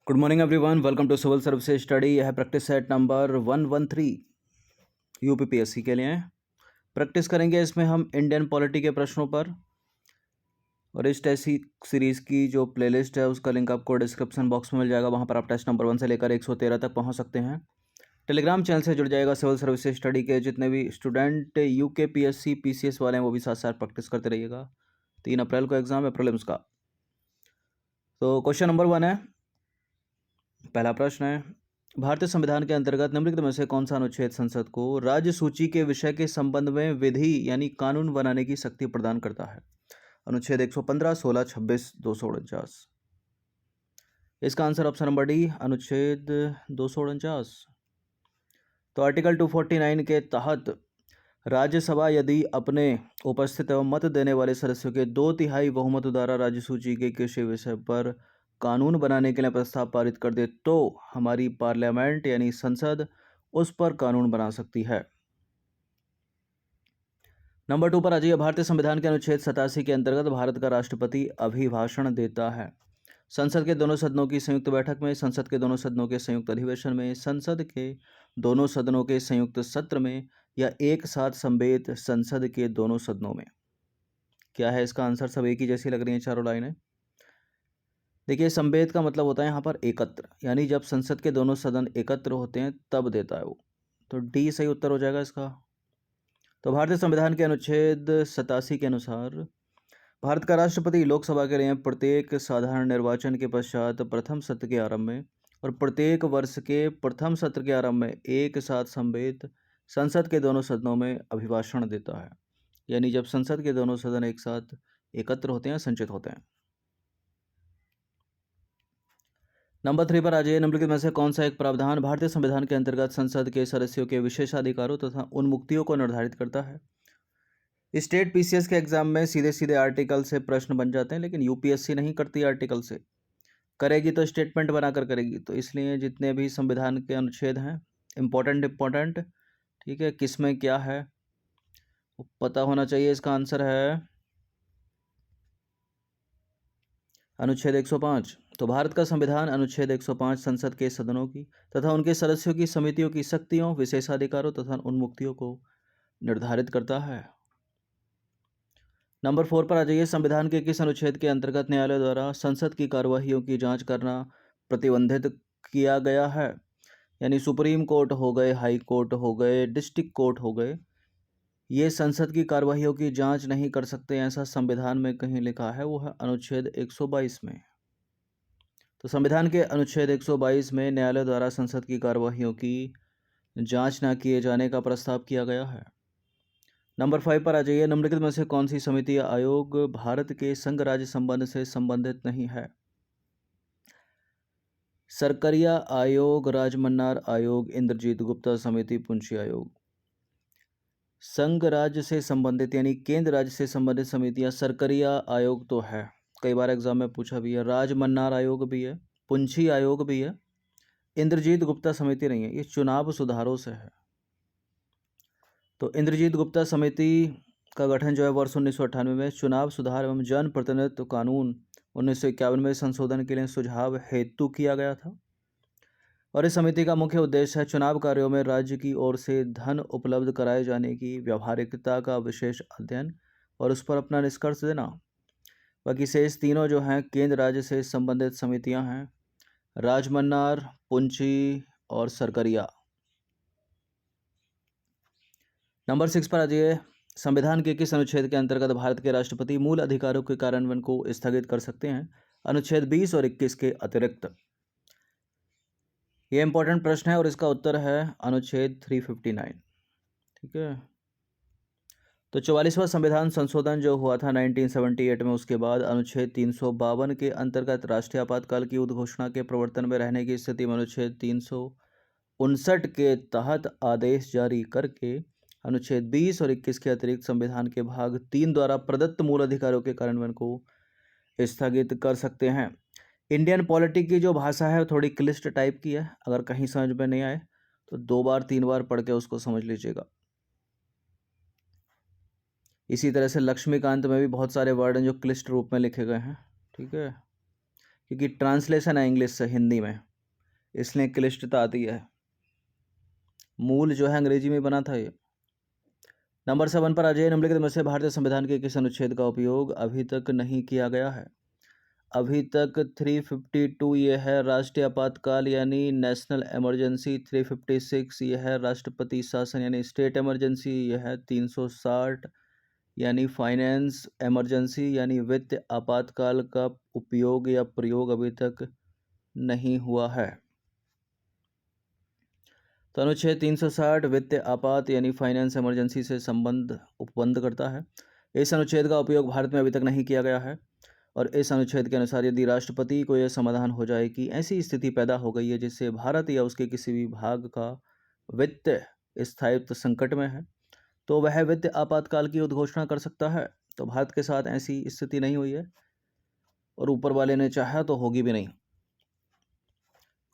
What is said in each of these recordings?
Good morning everyone, welcome to civil services study. यह है practice set number 113 UPPSC के लिए। प्रैक्टिस करेंगे इसमें हम इंडियन पॉलिटी के प्रश्नों पर। और इस टेस्ट सीरीज़ की जो प्लेलिस्ट है उसका लिंक आपको डिस्क्रिप्शन बॉक्स में मिल जाएगा। वहाँ पर आप टेस्ट नंबर 1 से लेकर 113 तक पहुँच सकते हैं। टेलीग्राम चैनल से जुड़ जाएगा। सिविल सर्विसेज स्टडी के जितने भी स्टूडेंट यूकेपीएससी पीसीएस वाले हैं वो भी साथ साथ प्रैक्टिस करते रहिएगा। 3 अप्रैल को एग्जाम है प्रीलिम्स का। तो क्वेश्चन नंबर 1 है। पहला प्रश्न है, भारतीय संविधान के अंतर्गत निम्नलिखित में से कौन सा अनुच्छेद संसद को राज्य सूची के विषय के संबंध में विधि यानी कानून बनाने की शक्ति प्रदान करता है? अनुच्छेद 115, 16, 26, 249। इसका आंसर ऑप्शन नंबर डी, अनुच्छेद 249। तो आर्टिकल 249 के तहत राज्यसभा यदि अपने उपस्थित एवं मत देने वाले सदस्यों के 2/3 बहुमत द्वारा राज्य सूची के किसी विषय पर कानून बनाने के लिए प्रस्ताव पारित कर दे तो हमारी पार्लियामेंट यानी संसद उस पर कानून बना सकती है। नंबर 2 पर आ जाइए। भारतीय संविधान के अनुच्छेद 87 के अंतर्गत भारत का राष्ट्रपति अभिभाषण देता है। संसद के दोनों सदनों की संयुक्त बैठक में, संसद के दोनों सदनों के संयुक्त अधिवेशन में, संसद के दोनों सदनों के संयुक्त सत्र में, या एक साथ समवेत संसद के दोनों सदनों में। क्या है इसका आंसर? सब एक ही जैसी लग रही हैं चारों लाइनें। देखिए, समवेत का मतलब होता है यहाँ पर एकत्र, यानी जब संसद के दोनों सदन एकत्र होते हैं तब देता है वो। तो डी सही उत्तर हो जाएगा इसका। तो भारतीय संविधान के अनुच्छेद 87 के अनुसार भारत का राष्ट्रपति लोकसभा के लिए प्रत्येक साधारण निर्वाचन के पश्चात प्रथम सत्र के आरंभ में और प्रत्येक वर्ष के प्रथम सत्र के आरंभ में एक साथ समवेत संसद के दोनों सदनों में अभिभाषण देता है, यानी जब संसद के दोनों सदन एक साथ एकत्र होते हैं, संचित होते हैं। नंबर 3 पर आ जाइए। निम्नलिखित में से कौन सा एक प्रावधान भारतीय संविधान के अंतर्गत संसद के सदस्यों के विशेषाधिकारों तथा उन्मुक्तियों को निर्धारित करता है? स्टेट पीसीएस के एग्जाम में सीधे सीधे आर्टिकल से प्रश्न बन जाते हैं, लेकिन यूपीएससी नहीं करती आर्टिकल से, करेगी तो स्टेटमेंट बनाकर करेगी। तो इसलिए जितने भी संविधान के अनुच्छेद हैं इम्पोर्टेंट, ठीक है, किस में क्या है वो पता होना चाहिए। इसका आंसर है अनुच्छेद 105। तो भारत का संविधान अनुच्छेद 105 संसद के सदनों की तथा उनके सदस्यों की समितियों की शक्तियों, विशेषाधिकारों तथा उन्मुक्तियों को निर्धारित करता है। नंबर 4 पर आ जाइए। संविधान के किस अनुच्छेद के अंतर्गत न्यायालय द्वारा संसद की कार्यवाहियों की जांच करना प्रतिबंधित किया गया है? यानी सुप्रीम कोर्ट हो गए, हाई कोर्ट हो गए, डिस्ट्रिक्ट कोर्ट हो गए, ये संसद की कार्यवाहियों की जांच नहीं कर सकते, ऐसा संविधान में कहीं लिखा है, वो है अनुच्छेद 122 में। तो संविधान के अनुच्छेद 122 में न्यायालय द्वारा संसद की कार्यवाहियों की जांच न किए जाने का प्रस्ताव किया गया है। नंबर 5 पर आ जाइए। निम्नलिखित में से कौन सी समिति या आयोग भारत के संघ राज्य संबंध से संबंधित नहीं है? सरकरिया आयोग, राजमन्नार आयोग, इंद्रजीत गुप्ता समिति, पुंछी आयोग। संघ राज्य से संबंधित यानी केंद्र राज्य से संबंधित समितियां सरकरिया आयोग तो है, कई बार एग्जाम में पूछा भी है, राजमन्नार आयोग भी है, पुंछी आयोग भी है, इंद्रजीत गुप्ता समिति नहीं है, ये चुनाव सुधारों से है। तो इंद्रजीत गुप्ता समिति का गठन जो है वर्ष 1998 में चुनाव सुधार एवं जन प्रतिनिधित्व कानून 1951 में संशोधन के लिए सुझाव हेतु किया गया था। और इस समिति का मुख्य उद्देश्य है चुनाव कार्यों में राज्य की ओर से धन उपलब्ध कराए जाने की व्यावहारिकता का विशेष अध्ययन और उस पर अपना निष्कर्ष देना। बाकी शेष तीनों जो हैं केंद्र राज्य से संबंधित समितियां हैं, राजमन्नार, पुंछी और सरकरिया। नंबर 6 पर आ जाइए। संविधान के किस अनुच्छेद के अंतर्गत भारत के राष्ट्रपति मूल अधिकारों के कार्यान्वयन को स्थगित कर सकते हैं? अनुच्छेद 20 और 21 के अतिरिक्त। ये इंपॉर्टेंट प्रश्न है और इसका उत्तर है अनुच्छेद 359। ठीक है। तो 44वां संविधान संशोधन जो हुआ था 1978 में, उसके बाद अनुच्छेद 352 के अंतर्गत राष्ट्रीय आपातकाल की उद्घोषणा के प्रवर्तन में रहने की स्थिति में अनुच्छेद 359 के तहत आदेश जारी करके अनुच्छेद 20 और 21 के अतिरिक्त संविधान के भाग 3 द्वारा प्रदत्त मूल अधिकारों के कार्यान्वयन को स्थगित कर सकते हैं। इंडियन पॉलिटी की जो भाषा है थोड़ी क्लिष्ट टाइप की है, अगर कहीं समझ में नहीं आए तो 2 बार 3 बार पढ़ के उसको समझ लीजिएगा। इसी तरह से लक्ष्मीकांत में भी बहुत सारे वर्ड हैं जो क्लिष्ट रूप में लिखे गए हैं। ठीक है, क्योंकि ट्रांसलेशन है इंग्लिश से हिंदी में, इसलिए क्लिष्टता आती है। मूल जो है अंग्रेजी में बना था ये। नंबर 7 पर आ जाइए। निम्नलिखित में से भारतीय संविधान के किस अनुच्छेद का उपयोग अभी तक नहीं किया गया है? अभी तक 352 ये है राष्ट्रीय आपातकाल यानी नेशनल इमरजेंसी, 356 ये है राष्ट्रपति शासन यानी स्टेट इमरजेंसी, यह है 360 यानी फाइनेंस इमरजेंसी यानी वित्त आपातकाल का उपयोग या प्रयोग अभी तक नहीं हुआ है। तो अनुच्छेद 360 वित्त आपात यानी फाइनेंस इमरजेंसी से संबंध उपबंध करता है। इस अनुच्छेद का उपयोग भारत में अभी तक नहीं किया गया है और इस अनुच्छेद के अनुसार यदि राष्ट्रपति को यह समाधान हो जाए कि ऐसी स्थिति पैदा हो गई है जिससे भारत या उसके किसी भी भाग का वित्त स्थायित्व संकट में है, तो वह वित्त आपातकाल की उद्घोषणा कर सकता है। तो भारत के साथ ऐसी स्थिति नहीं हुई है और ऊपर वाले ने चाहा तो होगी भी नहीं।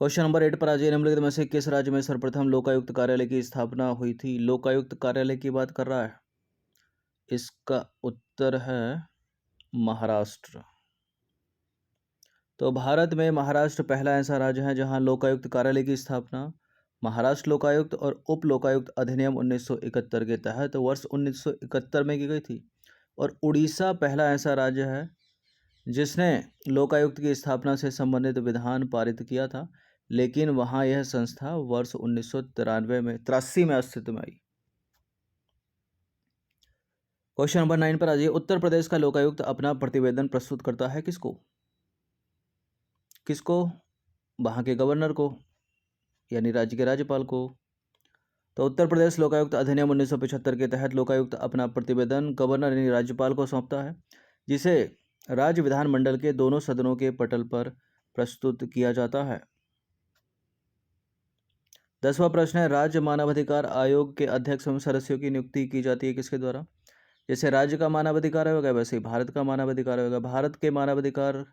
क्वेश्चन नंबर 8 पर आ जाइए। निम्नलिखित में से किस राज्य में सर्वप्रथम लोकायुक्त कार्यालय की स्थापना हुई थी? लोकायुक्त कार्यालय की बात कर रहा है। इसका उत्तर है महाराष्ट्र। तो भारत में महाराष्ट्र पहला ऐसा राज्य है जहां लोकायुक्त कार्यालय की स्थापना महाराष्ट्र लोकायुक्त और उप लोकायुक्त अधिनियम 1971 के तहत वर्ष 1971 में की गई थी। और उड़ीसा पहला ऐसा राज्य है जिसने लोकायुक्त की स्थापना से संबंधित विधान पारित किया था, लेकिन वहां यह संस्था वर्ष 1983 में अस्तित्व में आई। क्वेश्चन नंबर 9 पर आ जाइए। उत्तर प्रदेश का लोकायुक्त अपना प्रतिवेदन प्रस्तुत करता है किसको? किसको? वहां के गवर्नर को यानी राज्य के राज्यपाल को। तो उत्तर प्रदेश लोकायुक्त अधिनियम 1975 के तहत लोकायुक्त अपना प्रतिवेदन गवर्नर यानी राज्यपाल को सौंपता है, जिसे राज्य विधानमंडल के दोनों सदनों के पटल पर प्रस्तुत किया जाता है। 10वां प्रश्न है, राज्य मानवाधिकार आयोग के अध्यक्ष एवं सदस्यों की नियुक्ति की जाती है किसके द्वारा? जैसे राज्य का मानवाधिकार आयोग है वैसे ही भारत का मानवाधिकार आयोग है। भारत के मानवाधिकार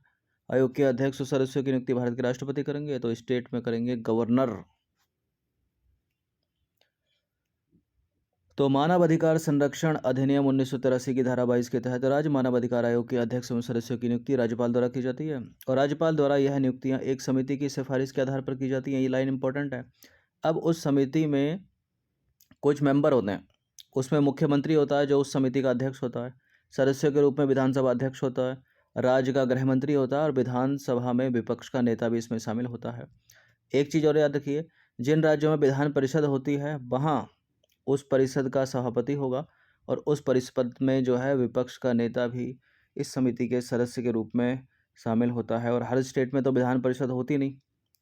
आयोग के अध्यक्ष और सदस्यों की नियुक्ति भारत के राष्ट्रपति करेंगे, तो स्टेट में करेंगे गवर्नर। तो मानवाधिकार संरक्षण अधिनियम 1983 की धारा 22 के तहत राज्य मानवाधिकार आयोग के अध्यक्ष एवं सदस्यों की नियुक्ति राज्यपाल द्वारा की जाती है और राज्यपाल द्वारा यह नियुक्तियां एक समिति की सिफारिश के आधार पर की जाती हैं। ये लाइन इंपॉर्टेंट है। अब उस समिति में कुछ मेंबर होते हैं, उसमें मुख्यमंत्री होता है जो उस समिति का अध्यक्ष होता है, सदस्यों के रूप में विधानसभा अध्यक्ष होता है, राज्य का गृह मंत्री होता है और विधानसभा में विपक्ष का नेता भी इसमें शामिल होता है। एक चीज़ और याद रखिए, जिन राज्यों में विधान परिषद होती है वहाँ उस परिषद का सभापति होगा और उस परिषद में जो है विपक्ष का नेता भी इस समिति के सदस्य के रूप में शामिल होता है। और हर स्टेट में तो विधान परिषद होती नहीं,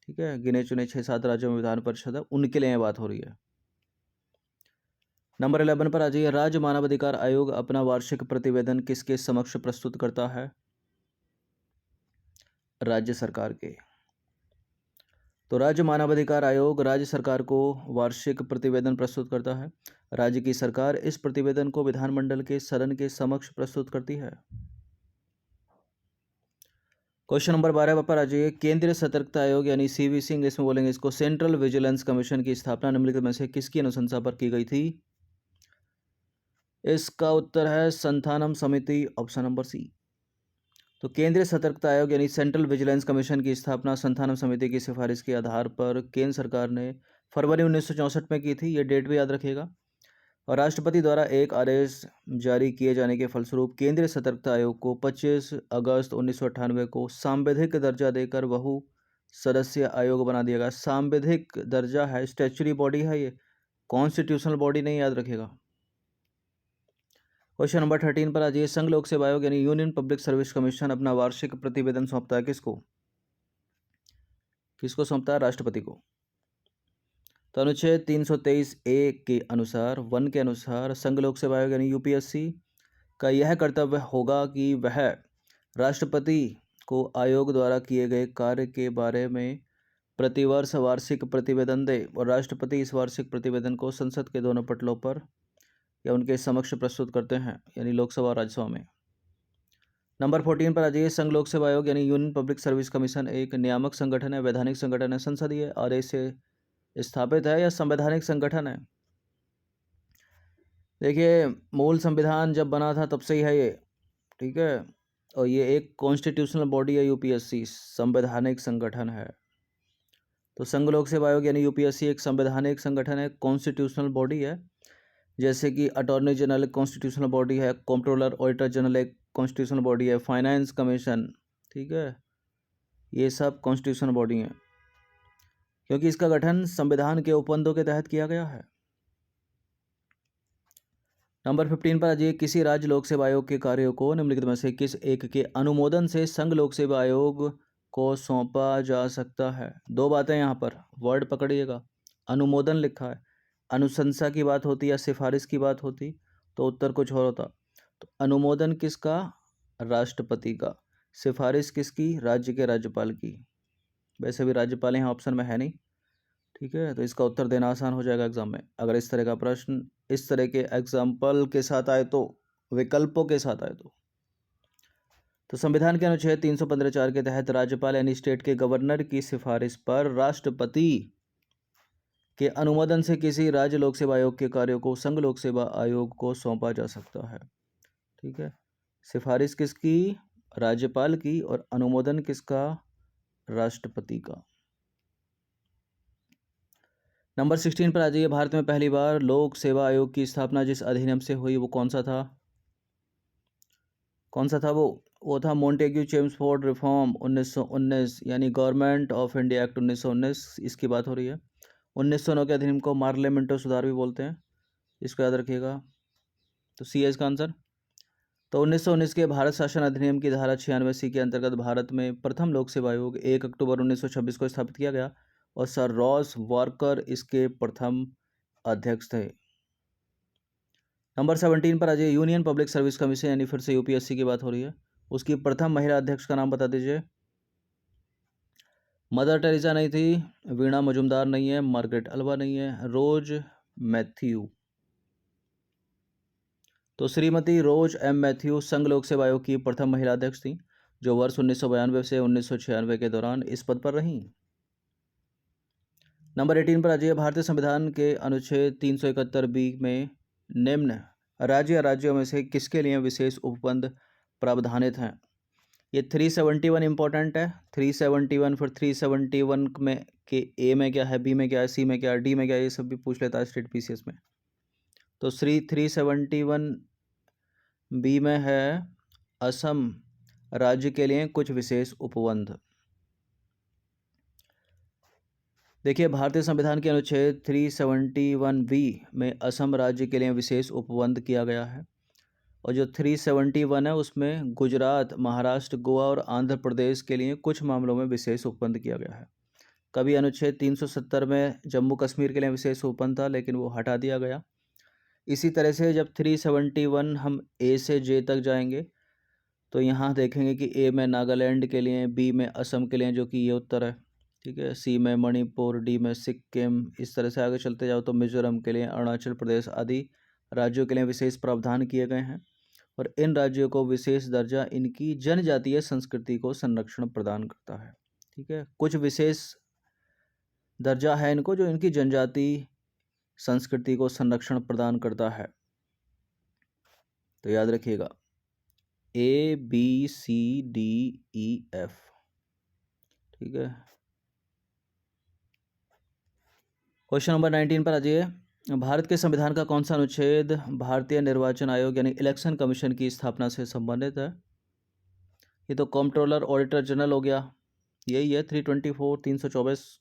ठीक है, गिने चुने 6-7 राज्यों में विधान परिषद है, उनके लिए बात हो रही है। नंबर 11 पर आ जाइए। राज्य मानवाधिकार आयोग अपना वार्षिक प्रतिवेदन किसके समक्ष प्रस्तुत करता है? राज्य सरकार के। तो राज्य मानवाधिकार आयोग राज्य सरकार को वार्षिक प्रतिवेदन प्रस्तुत करता है। राज्य की सरकार इस प्रतिवेदन को विधानमंडल के सदन के समक्ष प्रस्तुत करती है। क्वेश्चन नंबर 12 पर आ जाइए। केंद्रीय सतर्कता आयोग यानी सीवीसी इंग्लिश में बोलेंगे इसको, सेंट्रल विजिलेंस कमीशन की स्थापना निम्नलिखित में से किसकी अनुशंसा पर की गई थी? इसका उत्तर है संथानम समिति, ऑप्शन नंबर सी। तो केंद्रीय सतर्कता आयोग यानी सेंट्रल विजिलेंस कमीशन की स्थापना संथानम समिति की सिफारिश के आधार पर केंद्र सरकार ने फरवरी 1964 में की थी। ये डेट भी याद रखिएगा। और राष्ट्रपति द्वारा एक आदेश जारी किए जाने के फलस्वरूप केंद्रीय सतर्कता आयोग को 25 अगस्त 1998 को सांविधिक दर्जा देकर बहु सदस्य आयोग बना दिया गया। सांविधिक दर्जा है, स्टैच्यूटरी बॉडी है, ये कॉन्स्टिट्यूशनल बॉडी नहीं, याद रखिएगा। क्वेश्चन नंबर 13 पर आ जाइए। संघ लोक सेवा आयोग यानी यूनियन पब्लिक सर्विस कमीशन अपना वार्षिक प्रतिवेदन सौंपता है किसको? किसको सौंपता है? राष्ट्रपति को। तो अनुच्छेद 323 ए के अनुसार, 1 के अनुसार संघ लोक सेवा आयोग यानी यूपीएससी का यह कर्तव्य होगा कि वह राष्ट्रपति को आयोग द्वारा किए गए कार्य के बारे में प्रतिवर्ष वार्षिक प्रतिवेदन दे और राष्ट्रपति इस वार्षिक प्रतिवेदन को संसद के दोनों पटलों पर या उनके समक्ष प्रस्तुत करते हैं, यानी लोकसभा और राज्यसभा में। नंबर 14 पर आ जाइए। संघ लोक सेवा आयोग यानी यूनियन पब्लिक सर्विस कमीशन एक नियामक संगठन है, वैधानिक संगठन है, संसदीय आदेश से स्थापित है या संवैधानिक संगठन है? देखिए, मूल संविधान जब बना था तब से ही है ये, ठीक है। और ये एक कॉन्स्टिट्यूशनल बॉडी है यूपीएससी, संवैधानिक संगठन है। तो संघ लोक सेवा आयोग यानी यूपीएससी एक संवैधानिक संगठन है, कॉन्स्टिट्यूशनल बॉडी है। जैसे कि अटॉर्नी जनरल एक कॉन्स्टिट्यूशनल बॉडी है, कंट्रोलर ऑडिटर जनरल एक कॉन्स्टिट्यूशनल बॉडी है, फाइनेंस कमीशन, ठीक है, ये सब कॉन्स्टिट्यूशनल बॉडी हैं, क्योंकि इसका गठन संविधान के उपबंधों के तहत किया गया है। नंबर 15 पर अजय, किसी राज्य लोक सेवा आयोग के कार्यों को निम्नलिखित में से किस एक के अनुमोदन से संघ लोक सेवा आयोग को सौंपा जा सकता है। दो बातें यहाँ पर वर्ड पकड़िएगा, अनुमोदन लिखा है, अनुशंसा की बात होती या सिफारिश की बात होती तो उत्तर कुछ और होता। तो अनुमोदन किसका, राष्ट्रपति का, सिफारिश किसकी, राज्य के राज्यपाल की। वैसे भी राज्यपाल यहाँ ऑप्शन में है नहीं, ठीक है, तो इसका उत्तर देना आसान हो जाएगा एग्जाम में। अगर इस तरह का प्रश्न इस तरह के एग्जाम्पल के साथ आए तो, विकल्पों के साथ आए तो संविधान के अनुच्छेद 315(4) के तहत राज्यपाल यानी स्टेट के गवर्नर की सिफारिश पर राष्ट्रपति के अनुमोदन से किसी राज्य लोक सेवा आयोग के कार्यों को संघ लोक सेवा आयोग को सौंपा जा सकता है, ठीक है। सिफारिश किसकी, राज्यपाल की, और अनुमोदन किसका, राष्ट्रपति का। नंबर 16 पर आ जाइए, भारत में पहली बार लोक सेवा आयोग की स्थापना जिस अधिनियम से हुई वो कौन सा था, कौन सा था वो था मोंटेग्यू चेम्सफोर्ड रिफॉर्म 1919, यानी गवर्नमेंट ऑफ इंडिया एक्ट 1919, इसकी बात हो रही है। 1909 के अधिनियम को मार्लियामेंटो सुधार भी बोलते हैं, इसको याद रखिएगा। तो सी है इसका आंसर। तो 1919 के भारत शासन अधिनियम की धारा 96C के अंतर्गत भारत में प्रथम लोक सेवा आयोग 1 अक्टूबर 1926 को स्थापित किया गया और सर रॉस वॉकर इसके प्रथम अध्यक्ष थे। नंबर 17 पर आ जाइए, यूनियन पब्लिक सर्विस कमीशन यानी फिर से यूपीएससी की बात हो रही है, उसकी प्रथम महिला अध्यक्ष का नाम बता दीजिए। मदर टेरेसा नहीं थी, वीणा मजुमदार नहीं है, मार्गरेट अल्वा नहीं है, रोज मैथ्यू। तो श्रीमती रोज एम मैथ्यू संघ लोक सेवा आयोग की प्रथम महिला अध्यक्ष थी, जो वर्ष 1992 से 1996 के दौरान इस पद पर रहीं। नंबर 18 पर आ जाइए, भारतीय संविधान के अनुच्छेद 371B में निम्न राज्य या राज्यों में से किसके लिए विशेष उपबंध प्रावधानित हैं। ये 371 इंपॉर्टेंट है, 371, फिर 371 में के ए में क्या है, बी में क्या है, सी में क्या है, डी में क्या है, ये सब भी पूछ लेता है स्टेट पीसीएस में। तो 371B में है असम राज्य के लिए कुछ विशेष उपबंध। देखिए, भारतीय संविधान के अनुच्छेद 371B में असम राज्य के लिए विशेष उपबंध किया गया है, और जो 371 है उसमें गुजरात, महाराष्ट्र, गोवा और आंध्र प्रदेश के लिए कुछ मामलों में विशेष उपबंध किया गया है। कभी अनुच्छेद 370 में जम्मू कश्मीर के लिए विशेष उपबंध था, लेकिन वो हटा दिया गया। इसी तरह से जब 371 हम ए से जे तक जाएंगे तो यहाँ देखेंगे कि ए में नागालैंड के लिए, बी में असम के लिए, जो कि ये उत्तर है, ठीक है, सी में मणिपुर, डी में सिक्किम, इस तरह से आगे चलते जाओ तो मिजोरम के लिए, अरुणाचल प्रदेश आदि राज्यों के लिए विशेष प्रावधान किए गए हैं, और इन राज्यों को विशेष दर्जा इनकी जनजातीय संस्कृति को संरक्षण प्रदान करता है, ठीक है। कुछ विशेष दर्जा है इनको जो इनकी जनजाति संस्कृति को संरक्षण प्रदान करता है। तो याद रखिएगा A B C D E F, ठीक है। क्वेश्चन नंबर 19 पर आ जाइए, भारत के संविधान का कौन सा अनुच्छेद भारतीय निर्वाचन आयोग यानी इलेक्शन कमीशन की स्थापना से संबंधित है। ये तो कंट्रोलर ऑडिटर जनरल हो गया, यही है 324, 324।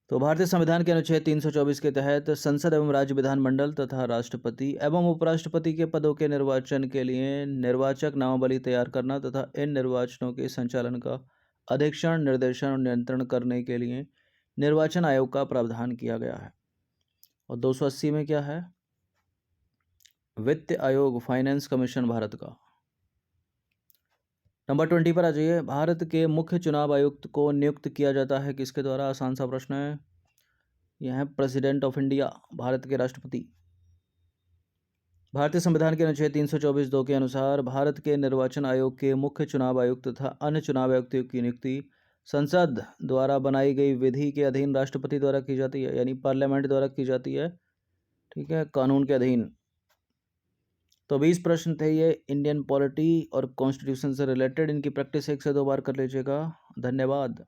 तो भारतीय संविधान के अनुच्छेद 324 के तहत संसद एवं राज्य विधानमंडल तथा राष्ट्रपति एवं उपराष्ट्रपति के पदों के निर्वाचन के लिए निर्वाचक नामावली तैयार करना तथा इन निर्वाचनों के संचालन का अधीक्षण, निर्देशन और नियंत्रण करने के लिए निर्वाचन आयोग का प्रावधान किया गया है। और 280 में क्या है, वित्त आयोग, फाइनेंस कमीशन भारत का। नंबर 20 पर आ जाइए, भारत के मुख्य चुनाव आयुक्त को नियुक्त किया जाता है किसके द्वारा। आसान सा प्रश्न है, यह है प्रेसिडेंट ऑफ इंडिया, भारत के राष्ट्रपति। भारतीय संविधान के अनुच्छेद 324(2) के अनुसार भारत के निर्वाचन आयोग के मुख्य चुनाव आयुक्त तथा अन्य चुनाव आयुक्तों की नियुक्ति संसद द्वारा बनाई गई विधि के अधीन राष्ट्रपति द्वारा की जाती है, यानी पार्लियामेंट द्वारा की जाती है, ठीक है, कानून के अधीन। तो 20 प्रश्न थे ये इंडियन पॉलिटी और कॉन्स्टिट्यूशन से रिलेटेड। इनकी प्रैक्टिस 1 से 2 बार कर लीजिएगा। धन्यवाद।